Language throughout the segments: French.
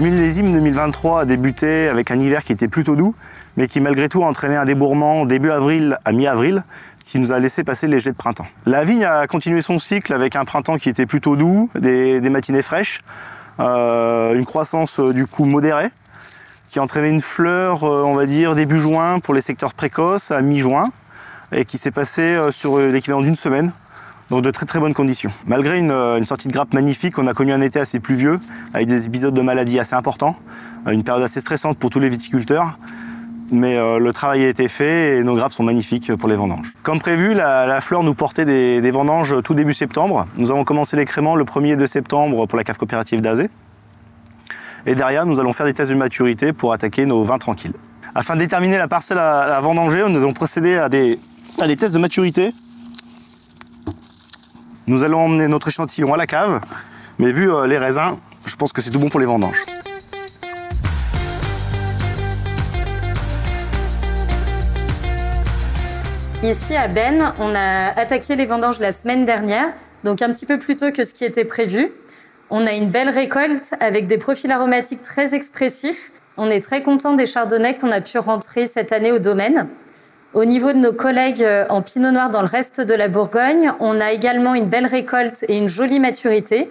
Le millésime 2023 a débuté avec un hiver qui était plutôt doux, mais qui malgré tout a entraîné un débourrement début avril à mi-avril, qui nous a laissé passer les jets de printemps. La vigne a continué son cycle avec un printemps qui était plutôt doux, des matinées fraîches, une croissance du coup modérée, qui a entraîné une fleur, on va dire, début juin pour les secteurs précoces, à mi-juin, et qui s'est passé sur l'équivalent d'une semaine, donc de très très bonnes conditions. Malgré une sortie de grappe magnifique, on a connu un été assez pluvieux, avec des épisodes de maladie assez importants, une période assez stressante pour tous les viticulteurs, mais le travail a été fait et nos grappes sont magnifiques pour les vendanges. Comme prévu, la fleur nous portait des vendanges tout début septembre. Nous avons commencé l'écrément le 1er de septembre pour la cave coopérative d'Azé. Et derrière, nous allons faire des tests de maturité pour attaquer nos vins tranquilles. Afin de déterminer la parcelle à vendanger, nous allons procéder à des tests de maturité. Nous allons emmener notre échantillon à la cave, mais vu les raisins, je pense que c'est tout bon pour les vendanges. Ici à Bennes, on a attaqué les vendanges la semaine dernière, donc un petit peu plus tôt que ce qui était prévu. On a une belle récolte avec des profils aromatiques très expressifs. On est très content des chardonnays qu'on a pu rentrer cette année au domaine. Au niveau de nos collègues en pinot noir dans le reste de la Bourgogne, on a également une belle récolte et une jolie maturité.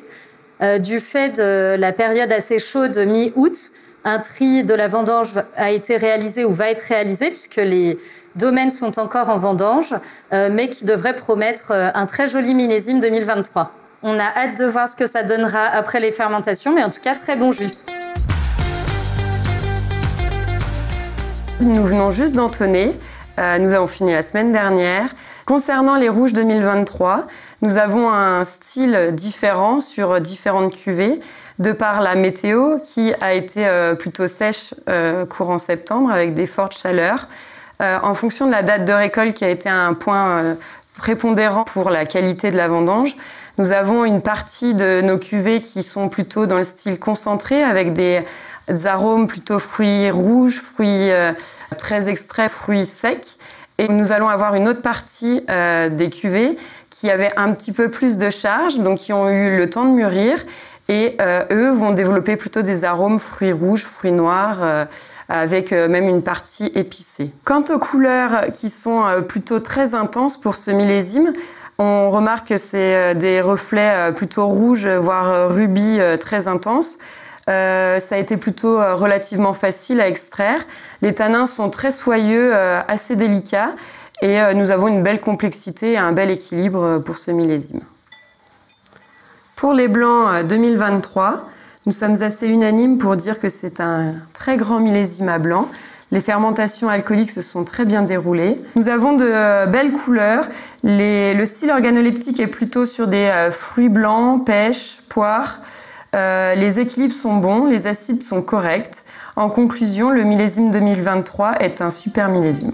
Du fait de la période assez chaude mi-août, un tri de la vendange a été réalisé ou va être réalisé puisque les domaines sont encore en vendange, mais qui devraient promettre un très joli millésime 2023. On a hâte de voir ce que ça donnera après les fermentations, mais en tout cas, très bon jus. Nous venons juste d'entonner. Nous avons fini la semaine dernière. Concernant les rouges 2023, nous avons un style différent sur différentes cuvées, de par la météo qui a été plutôt sèche courant septembre avec des fortes chaleurs. En fonction de la date de récolte qui a été un point prépondérant pour la qualité de la vendange, nous avons une partie de nos cuvées qui sont plutôt dans le style concentré avec des arômes plutôt fruits rouges, fruits très extraits, fruits secs. Et nous allons avoir une autre partie des cuvées qui avaient un petit peu plus de charge, donc qui ont eu le temps de mûrir. Et eux vont développer plutôt des arômes fruits rouges, fruits noirs, avec même une partie épicée. Quant aux couleurs qui sont plutôt très intenses pour ce millésime, on remarque que c'est des reflets plutôt rouges, voire rubis très intenses. Ça a été plutôt relativement facile à extraire. Les tanins sont très soyeux, assez délicats, et nous avons une belle complexité et un bel équilibre pour ce millésime. Pour les blancs 2023, nous sommes assez unanimes pour dire que c'est un très grand millésime à blanc. Les fermentations alcooliques se sont très bien déroulées. Nous avons de belles couleurs. Le style organoleptique est plutôt sur des fruits blancs, pêche, poire. Les équilibres sont bons, les acides sont corrects. En conclusion, le millésime 2023 est un super millésime.